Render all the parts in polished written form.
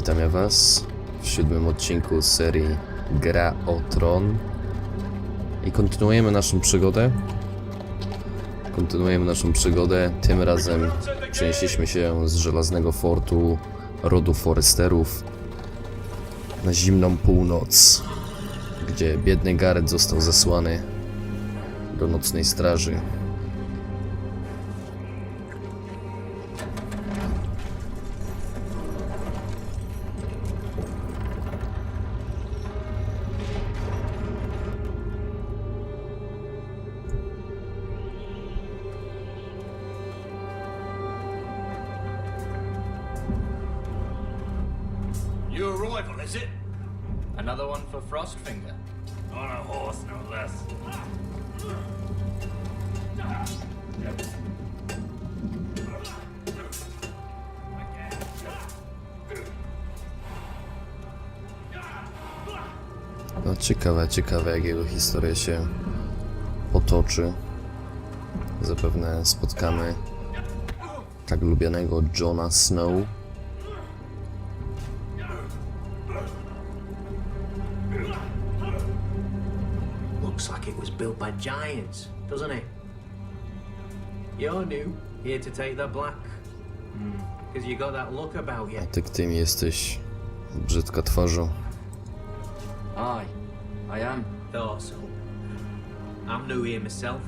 Witam ja was w 7. odcinku serii Gra o Tron i kontynuujemy naszą przygodę. Tym razem przenieśliśmy się z żelaznego fortu rodu Foresterów na zimną północ, gdzie biedny Gareth został zesłany do nocnej straży. New arrival, is it? Another one for Frostfinger. On a horse, no less. No ciekawe jak jego historia się potoczy. Zapewne spotkamy tak lubianego Jona Snow. Looks like it was built by giants, doesn't it? You're new, here to take the black. Because you got that look about you. A ty tym jesteś brzydka twarzą. Aye, I am. Thought so. I'm new here myself.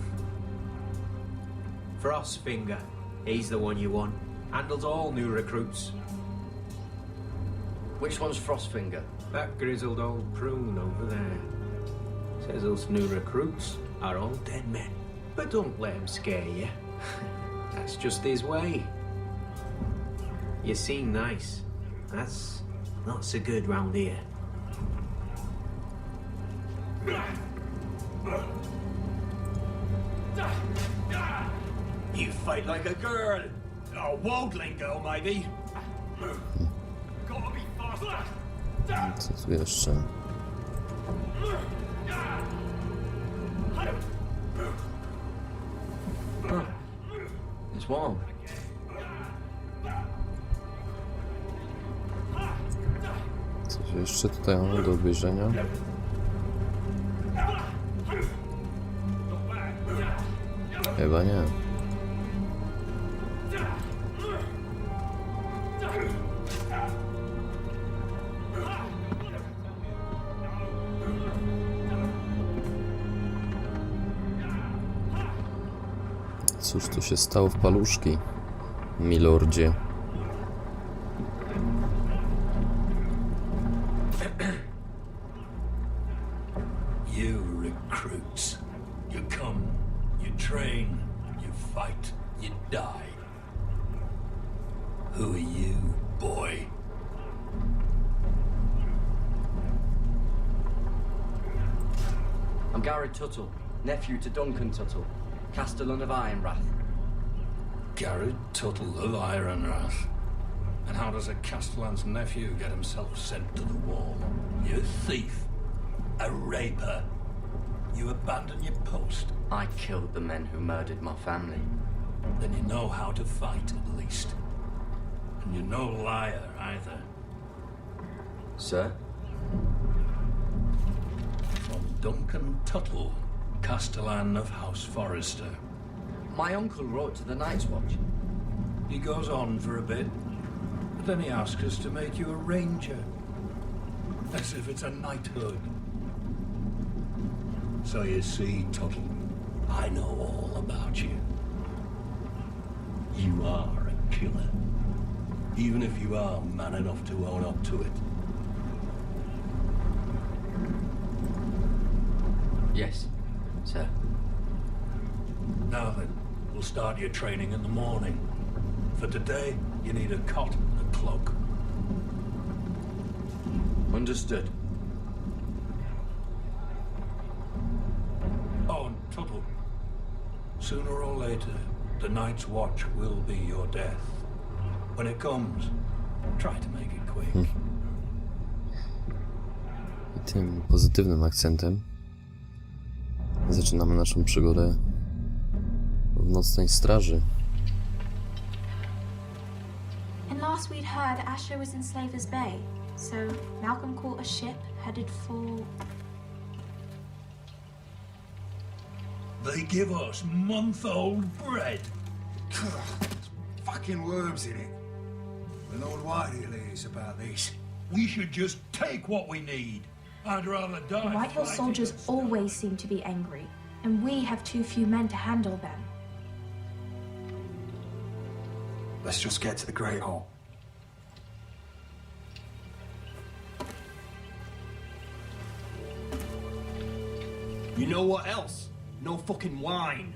Frostfinger, he's the one you want. Handles all new recruits. Which one's Frostfinger? That grizzled old prune over there. Says us new recruits are all dead men. But don't let him scare you. That's just his way. You seem nice. That's not so good round here. You fight like a girl. A wildling girl, maybe. Gotta be faster. Co tu jeszcze? It's warm. Coś jeszcze tutaj mamy do obejrzenia? Chyba nie. Cóż tu się stało w paluszki, milordzie? You recruits. You come, you train, you fight, you die. Who are you, boy? I'm Gareda Tuttle, nephew to Duncan Tuttle, Castellan of Ironwrath. Gareda Tuttle of Ironwrath. And how does a Castellan's nephew get himself sent to the wall? You thief. A raper. You abandon your post. I killed the men who murdered my family. Then you know how to fight, at least. And you're no liar, either. Sir? From Duncan Tuttle, Castellan of House Forrester. My uncle wrote to the Night's Watch. He goes on for a bit, but then he asks us to make you a ranger. As if it's a knighthood. So you see, Tuttle, I know all about you. You are a killer. Even if you are man enough to own up to it. Yes, sir. Now then, we'll start your training in the morning. For today, you need a cot and a cloak. Understood. Oh, and Tuttle, sooner or later, the Night's Watch will be your death. When it comes, try to make it quick. I tym pozytywnym akcentem zaczynamy naszą przygodę w nocnej straży. In last Last we'd heard, Asher was in Slaver's Bay, so Malcolm caught a ship headed for... They give us month-old bread. There's fucking worms in it. The Lord Whitehill is about this. We should just take what we need. I'd rather die. The Whitehill fighting soldiers than starve. always seem to be angry, and we have too few men to handle them. Let's just get to the Great Hall. You know what else? No fucking wine.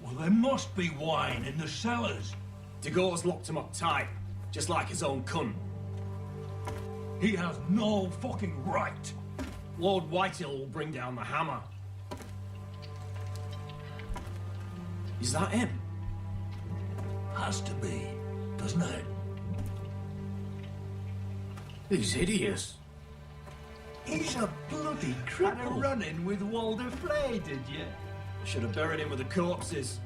Well, there must be wine in the cellars. Dagor's locked him up tight, just like his own cunt. He has no fucking right. Lord Whitehill will bring down the hammer. Is that him? Has to be, doesn't it? He's hideous. He's a bloody Had a cripple. run-in with Walder Flay, did you? Should have buried him with the corpses.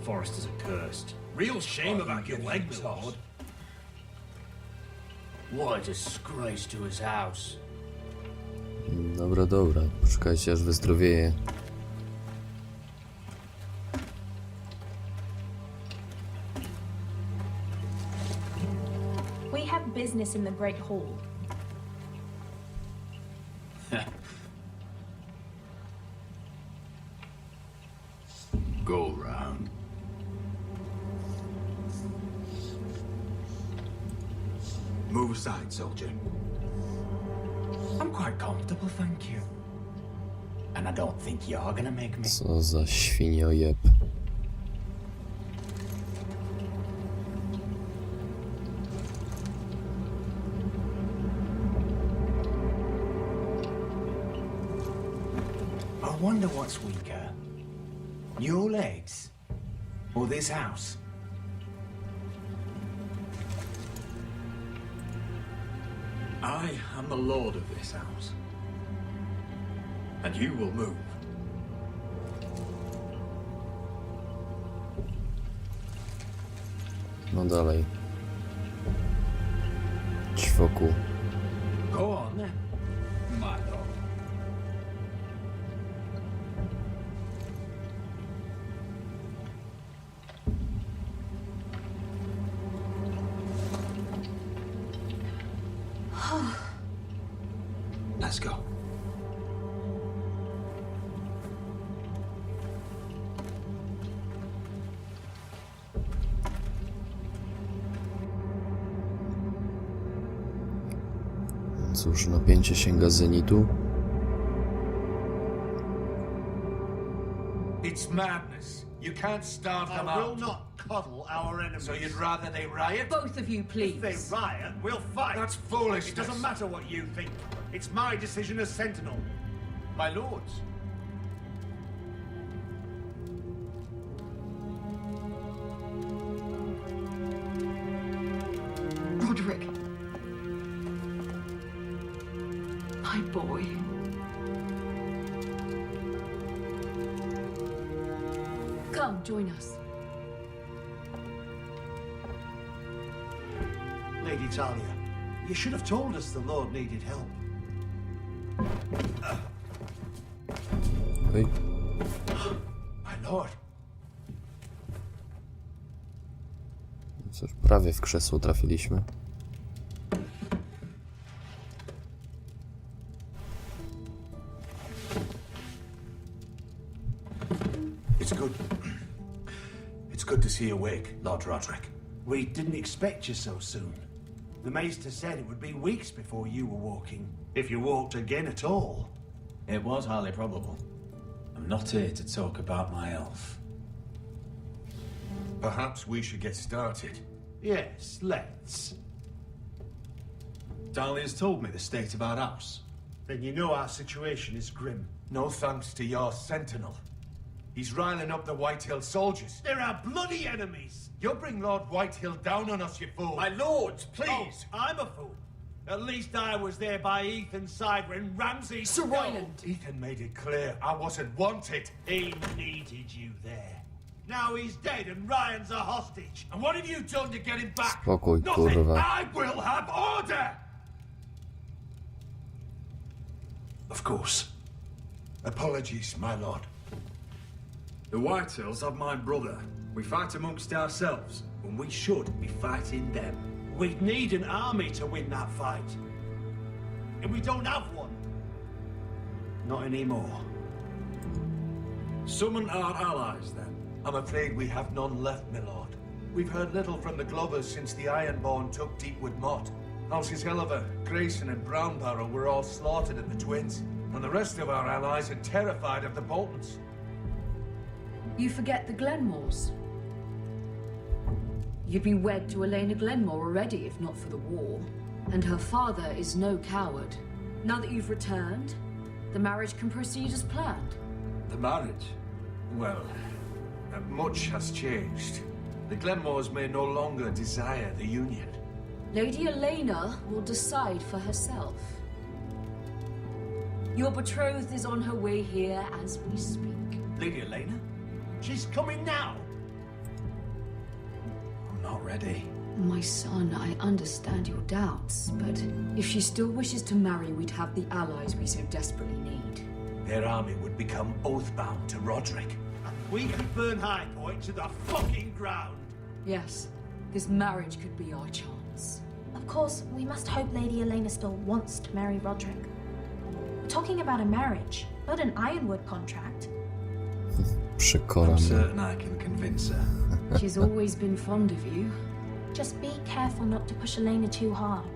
Foresters are cursed. Real shame Oh, about you your leg, get my lord. sauce. What a disgrace to his house. Dobra, dobra. Poczekajcie, aż wyzdrowieje. We have business in the Great Hall. Go round. Move aside, soldier. I'm quite comfortable, thank you. And I don't think you're gonna make me. Co za świniojeb. I wonder what's weaker. Your legs? Or this house? I am the lord of this house. And you will move. No dalej. Ćwoku. Go on then. My dog. Let's go. Cóż, napięcie sięga zenitu. It's madness. You can't starve them I will out. not coddle our enemies. So you'd rather they riot? Both of you, please. If they riot, we'll fight. That's foolishness. It doesn't matter what you think. It's my decision as Sentinel. My lords. Roderick. My boy. Come, join us. Lady Talia, you should have told us the Lord needed help. Oj, My lord. cóż, prawie w krzesło trafiliśmy. It's good. It's good to see you awake, Lord Roderick. We didn't expect you so soon. The Maester said it would be weeks before you were walking, if you walked again at all. It was highly probable. I'm not here to talk about my elf. Perhaps we should get started. Yes, let's. Dahlia's told me the state of our house. Then you know our situation is grim. No thanks to your sentinel. He's riling up the Whitehill soldiers. They're our bloody enemies! You'll bring Lord Whitehill down on us, you fool. My lords, please! Oh, I'm a fool. At least I was there by Ethan's side when Ramsay... Sir Royland. Ethan made it clear I wasn't wanted. He needed you there. Now he's dead and Ryan's a hostage. And what have you done to get him back? Spokój, Nothing. kurwa. I will have order! Of course. Apologies, my lord. The Whitehills have my brother. We fight amongst ourselves, when we should be fighting them. We'd need an army to win that fight. And we don't have one. Not anymore. Summon our allies, then. I'm afraid we have none left, my lord. We've heard little from the Glovers since the Ironborn took Deepwood Motte. Houses Helliver, Grayson and Brownbarrow were all slaughtered at the Twins, and the rest of our allies are terrified of the Boltons. You forget the Glenmores. You'd be wed to Elena Glenmore already if not for the war. And her father is no coward. Now that you've returned, the marriage can proceed as planned. The marriage? Well, much has changed. The Glenmores may no longer desire the union. Lady Elena will decide for herself. Your betrothed is on her way here as we speak. Lady Elena? She's coming now. I'm not ready. My son, I understand your doubts, but if she still wishes to marry, we'd have the allies we so desperately need. Their army would become oath-bound to Roderick. We could burn High Point to the fucking ground. Yes, this marriage could be our chance. Of course, we must hope Lady Elena still wants to marry Roderick. We're talking about a marriage, not an Ironwood contract. Przekora I'm mnie. certain I can convince her. She's always been fond of you. Just be careful not to push Elena too hard.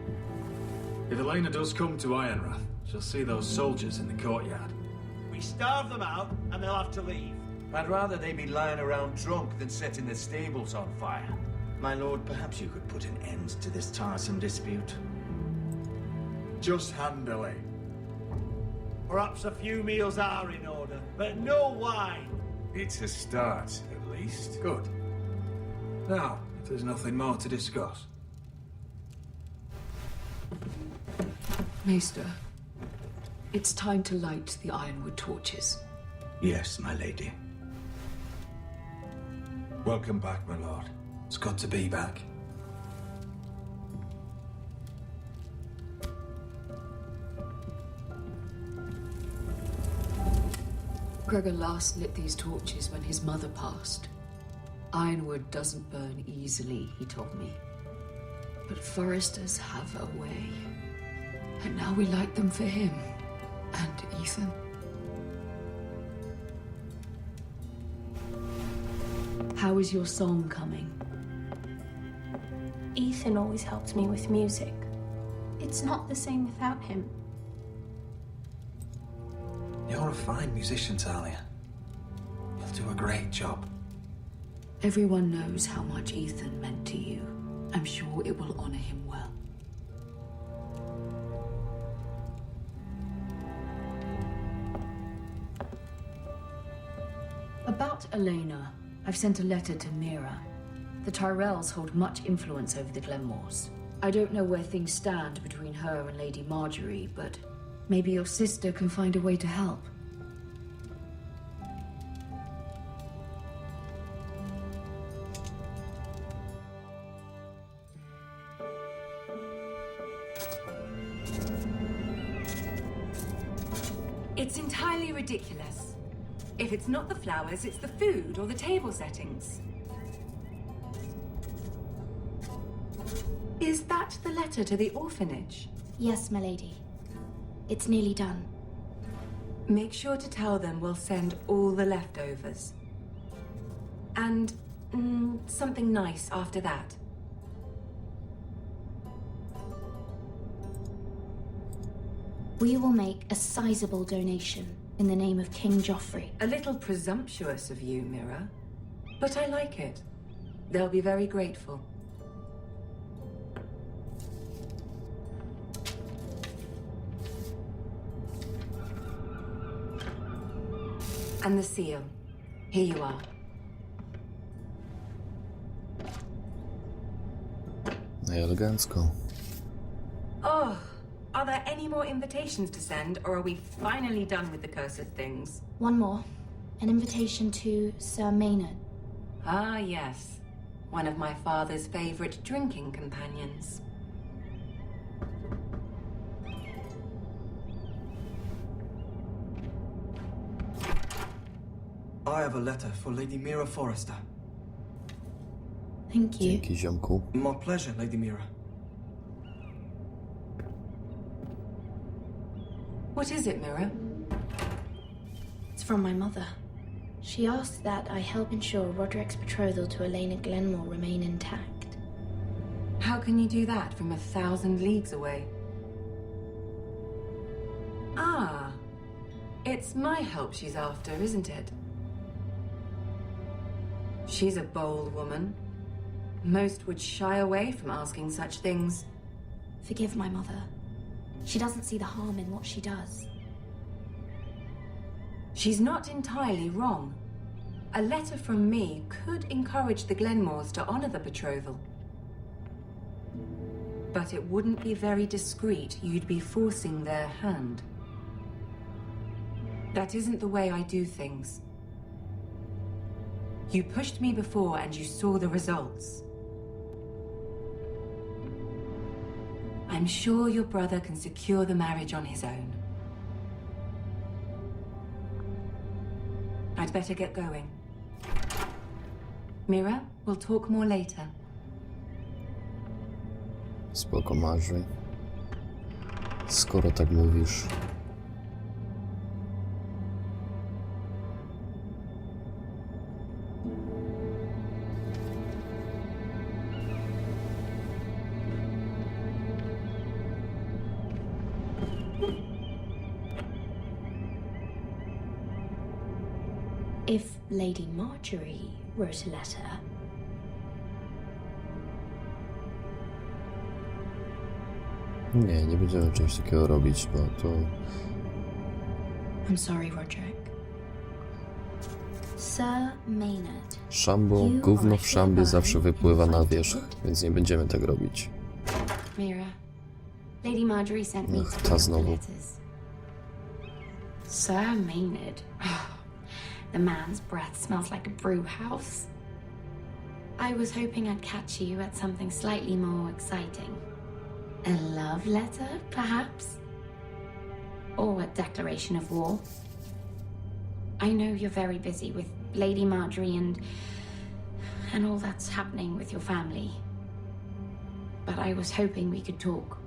If Elena does come to Ironrath, she'll see those soldiers in the courtyard. We starve them out, and they'll have to leave. I'd rather they be lying around drunk than setting the stables on fire. My lord, perhaps you could put an end to this tiresome dispute. Just handily. Perhaps a few meals are in order, but no wine. It's a start, at least. Good. Now, if there's nothing more to discuss. Maester, it's time to light the Ironwood torches. Yes, my lady. Welcome back, my lord. It's good to be back. Gregor last lit these torches when his mother passed. Ironwood doesn't burn easily, he told me. But foresters have a way. And now we light them for him. And Ethan. How is your song coming? Ethan always helps me with music. It's not the same without him. You're a fine musician, Talia. You'll do a great job. Everyone knows how much Ethan meant to you. I'm sure it will honor him well. About Elena, I've sent a letter to Mira. The Tyrells hold much influence over the Glenmores. I don't know where things stand between her and Lady Marjorie, but maybe your sister can find a way to help. It's entirely ridiculous. If it's not the flowers, it's the food or the table settings. Is that the letter to the orphanage? Yes, my lady. It's nearly done. Make sure to tell them we'll send all the leftovers. And something nice after that. We will make a sizable donation in the name of King Joffrey. A little presumptuous of you, Mira. But I like it. They'll be very grateful. And the seal. Here you are. No i elegancko. Oh, are there any more invitations to send, or are we finally done with the cursed things? One more. An invitation to Sir Maynard. Ah, yes. One of my father's favorite drinking companions. I have a letter for Lady Mira Forrester. Thank you. Dzięki, ziomku. My pleasure, Lady Mira. What is it, Mira? It's from my mother. She asked that I help ensure Roderick's betrothal to Elena Glenmore remain intact. How can you do that from 1,000 leagues away? Ah, it's my help she's after, isn't it? She's a bold woman. Most would shy away from asking such things. Forgive my mother. She doesn't see the harm in what she does. She's not entirely wrong. A letter from me could encourage the Glenmores to honor the betrothal. But it wouldn't be very discreet. You'd be forcing their hand. That isn't the way I do things. You pushed me before and you saw the results. I'm sure your brother can secure the marriage on his own. I'd better get going. Mira, we'll talk more later. Spoko, Marzy. Skoro tak mówisz. If Lady Marjorie wrote a letter, Nie będziemy czegoś takiego robić, bo to... I'm sorry, Roderick. Sir Maynard. Szambo, gówno w szambie zawsze wypływa na wierzch, więc nie będziemy tak robić. Mira, Lady Marjorie sent me Ach, ta znowu. letters. Sir Maynard. The man's breath smells like a brew house. I was hoping I'd catch you at something slightly more exciting. A love letter, perhaps? Or a declaration of war? I know you're very busy with Lady Marjorie and all that's happening with your family. But I was hoping we could talk.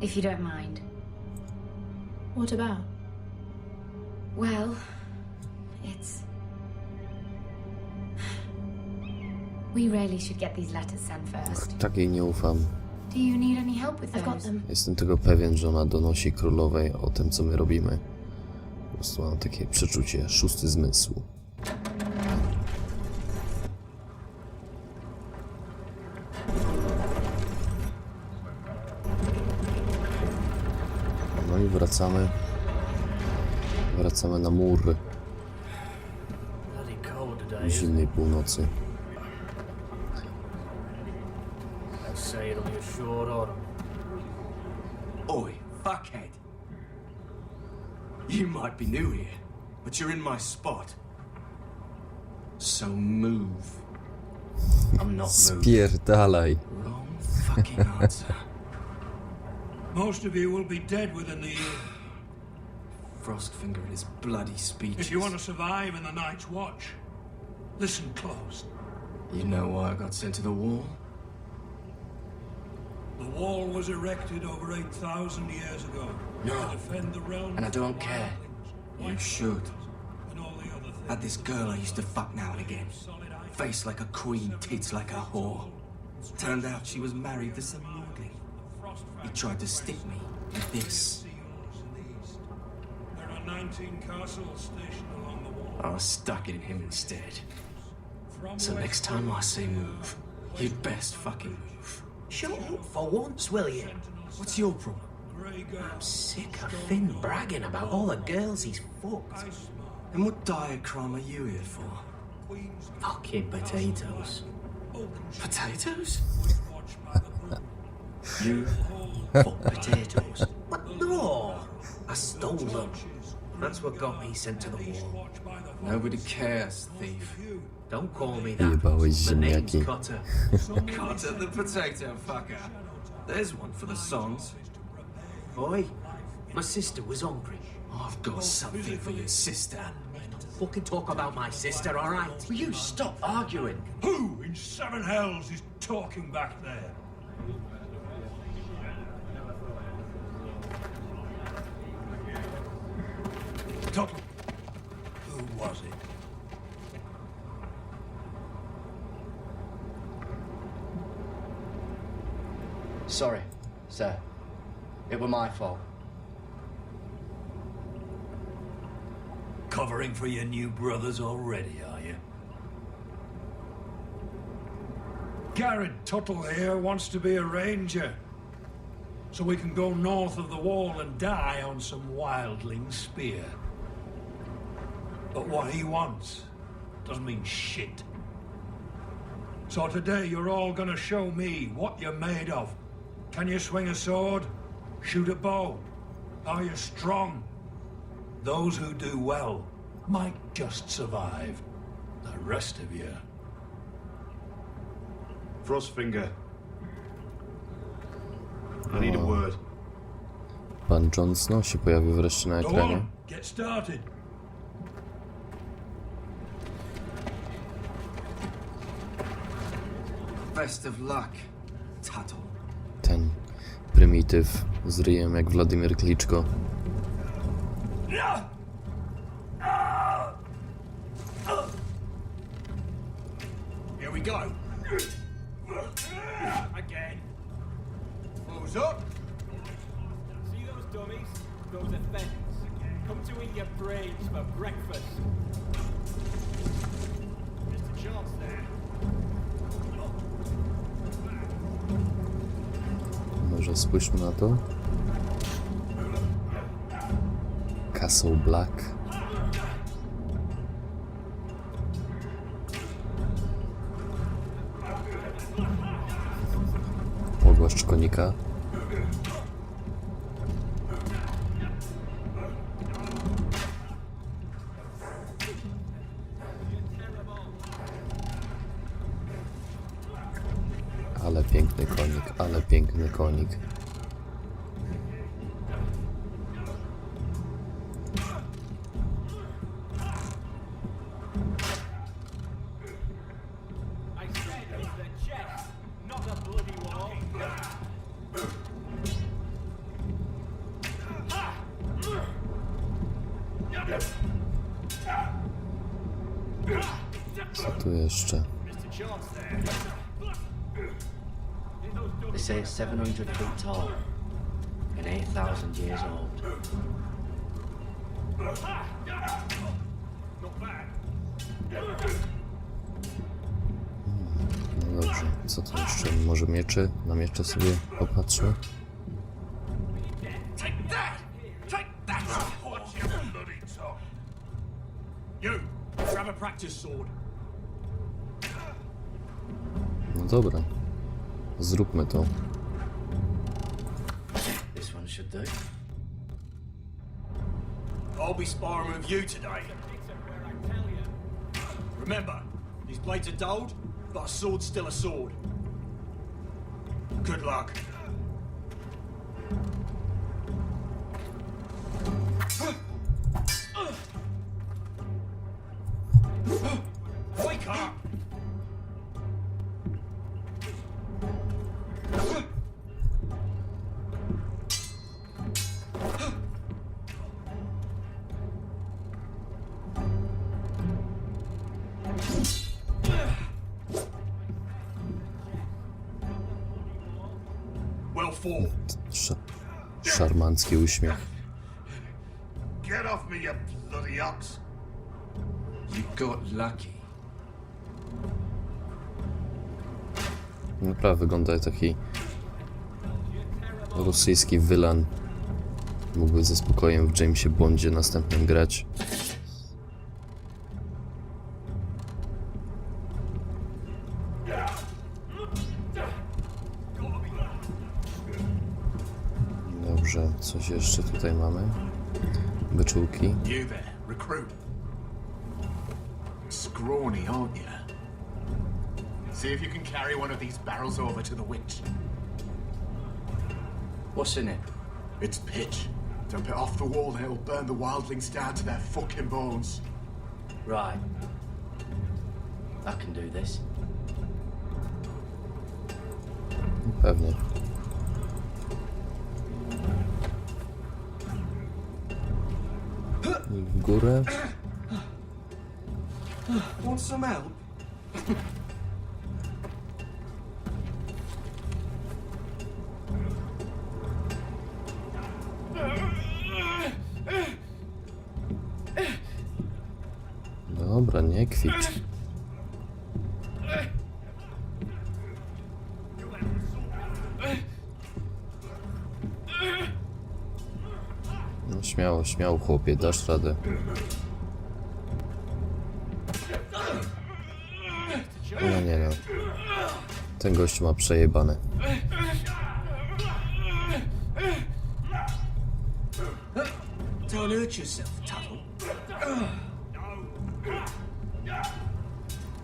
If you don't mind. What about? Well, it's... We really should get these letters sent first. Takiej nie ufam. Do you need any help with those? I've got them. Jestem tego pewien, że ona donosi królowej o tym, co my robimy. Po prostu mam takie przeczucie, szósty zmysł. No i wracamy. Wracamy na mur zimnej północy. Oi, fuckhead. You might be new here, but you're in my spot. So move. I'm not moving. Spierdalaj. Wrong fucking answer. Most of you will be dead within the year. Frostfinger and his bloody speeches. If you want to survive in the Night's Watch, listen close. You know why I got sent to the wall? The wall was erected over 8,000 years ago No. to defend the realm. And I don't from care. wildlings, You should. and all the other things. Had this girl I used to fuck now and again. Face like a queen, tits like a whore. Turned out she was married to some lordling. He tried to stick me with this. There are 19 castles stationed along the wall. I stuck it in him instead. So next time I say move, you'd best fucking move. Shut up for once, will you? What's your problem? I'm sick of Finn bragging about all the girls he's fucked. And what diagram are you here for? Fucking potatoes. Potatoes? You fuck potatoes. What? No! I stole them. That's what got me sent to the wall. Nobody cares, thief. Don't call me that. Jebałeś My name's ziemniaki. Cutter. Cutter the potato fucker. There's one for the songs. Boy, my sister was hungry. I've got something for your sister. Don't fucking talk about my sister, all right? Will you stop arguing? Who in seven hells is talking back there? Tuttle. Who was it? Sorry, sir. It were my fault. Covering for your new brothers already, are you? Gareda Tuttle here wants to be a ranger. So we can go north of the wall and die on some wildling spear. But what he wants doesn't mean shit. So today you're all gonna show me what you're made of. Can you swing a sword? Shoot a bow? Are you strong? Those who do well might just survive. The rest of you... Frostfinger. I need a word. Pan Jon Snow się pojawił wreszcie na Go ekranie. on, get started. Best of luck, Tuttle. Ten prymityw z ryjem jak Władimir Klitschko. Here we go. Again. Who's up? See those dummies? Those offenders. Come to eat your brains for breakfast. Just a chance there. Może spójrzmy na to. Castle Black. Pogłaszcz konika. Ale piękny konik, ale piękny konik. Co tu jeszcze? They say it's 700 feet tall and 8,000 years old. No dobrze, co tu jeszcze? Może miecze? Na miecze sobie popatrzę. You, grab a practice sword. No dobra. Zróbmy to. This one should do. I'll be sparring with you today. Remember, these blades are dulled, but a sword's still a sword. Good luck. Wake up! Well fought. Szarmancki uśmiech. Get off me, you bloody ox! You got lucky. Naprawdę wygląda jak taki rosyjski wylan. Mógłby ze spokojem w Jamesie Bondzie następnym grać. Dobrze, coś jeszcze tutaj mamy. Wyczółki. You there, recruit. Scrawny, aren't you? See if you can carry one of these barrels over to the witch. What's in it? It's pitch. Dump it off the wall and it'll burn the wildlings down to their fucking bones. Right. I can do this. Pewnie. I w górę. Want some help? Dobra, nie kwicz. No śmiało, śmiało chłopie, dasz radę. No nie no. Ten gość ma przejebane. Don't hurt yourself, Tuttle.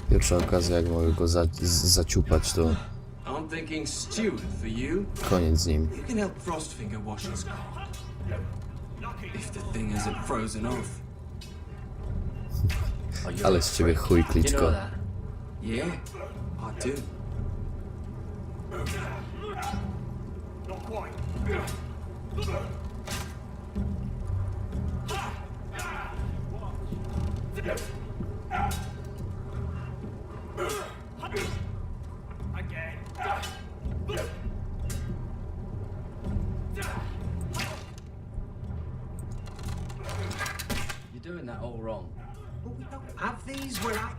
Pierwsza okazja, jak mogę go zaciupać, to I'm thinking steward for you. koniec z nim. You can help Frostfinger wash his car. If the thing isn't frozen off. Ale z ciebie chuj, Klitschko. Yeah, I do. Not quite. Again. You're doing that all wrong. But we don't have these where I...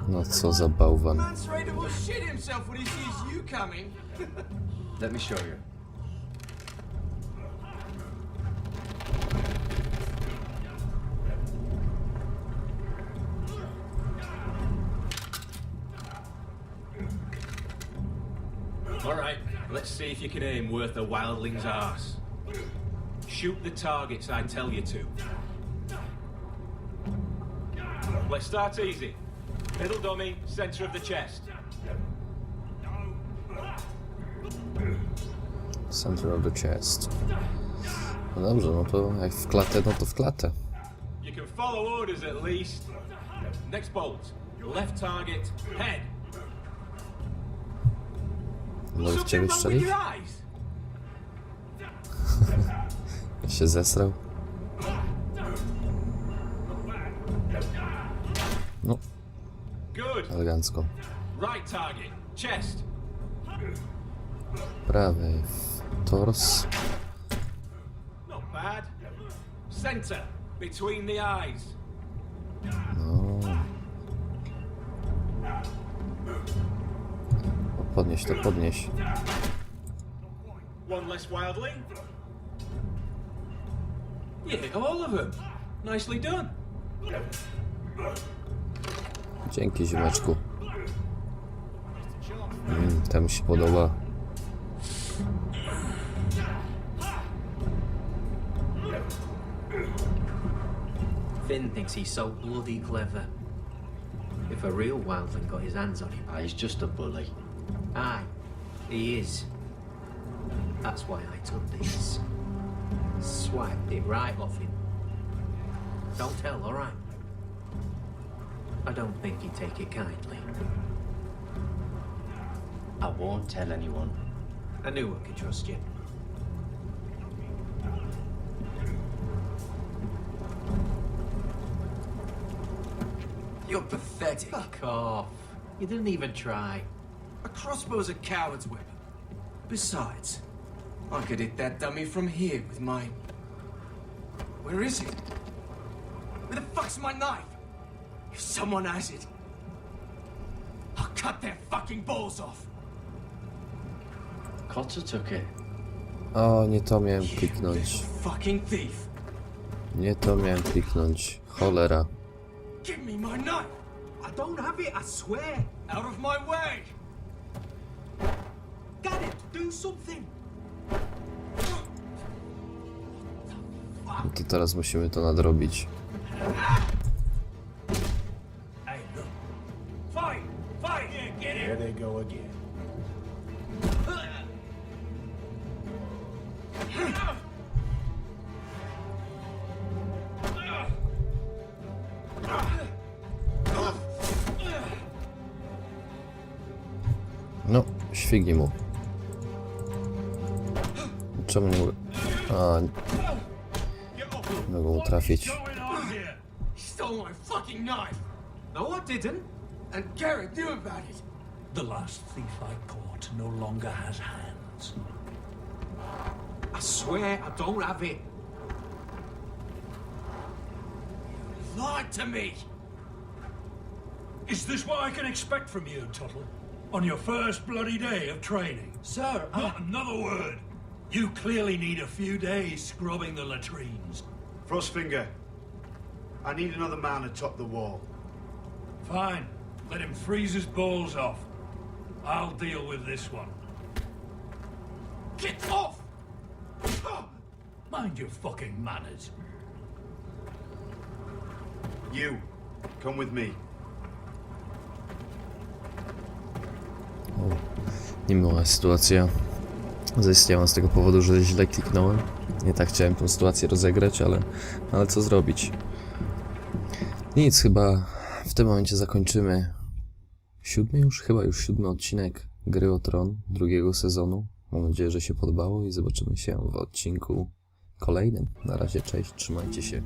No co za bałwan. Man's ready to shit himself when he sees you coming. Let me show you. All right, let's see if you can aim worth a wildling's arse. Shoot the targets I tell you to. Let's start easy. Middle dummy, center of the chest. Center of the chest. No dobrze, no to jak w klatę, no to w klatę. You can follow orders at least. Next bolt. Left target, head. Może w ciebie strzelić? Się zesrał. No. Elegancko. Right target, chest. Prawy w tors. Not bad. Center, between the eyes. No. Podnieś to, podnieś. One less wildling. You hit all of them. Nicely done. Dzięki, ziomeczku. Temu się podoba. Finn thinks he's so bloody clever. If a real wildling got his hands on him... He's just a bully. Aye, he is. That's why I took these. Swiped it right off him. Don't tell, all right? I don't think he'd take it kindly. I won't tell anyone. I knew I could trust you. You're pathetic. Fuck off. You didn't even try. A crossbow's a coward's weapon. Besides, I could hit that dummy from here with my... Where is it? Where the fuck's my knife? If someone has it, I'll cut their fucking balls off. Kotter took it. O, nie to miałem kliknąć. Fucking thief. Nie to miałem kliknąć. Cholera. Give me my knife. I don't have it, I swear. Out of my way. Got it. Do something. No to teraz musimy to nadrobić. Hey, look. Fight! Fight! Yeah, get it! There they go again. No, świgi mu. Czemu nie mogę... A, nie mogę mu trafić. He stole my fucking knife! No, I didn't. And Garrett knew about it! The last thief I caught no longer has hands. I swear I don't have it. You lied to me! Is this what I can expect from you, Tuttle? On your first bloody day of training? Sir, Not another word! You clearly need a few days scrubbing the latrines. Frostfinger, I need another man atop the wall. Fine. Let him freeze his balls off. I'll deal with this one. Get off! Mind your fucking manners. You, come with me. O, niemiła sytuacja. Zaistniała z tego powodu, że źle kliknąłem. Nie tak chciałem tę sytuację rozegrać, ale co zrobić? Nic, chyba w tym momencie zakończymy chyba już siódmy odcinek gry o Tron, drugiego sezonu. Mam nadzieję, że się podobało i zobaczymy się w odcinku kolejnym. Na razie, cześć, trzymajcie się.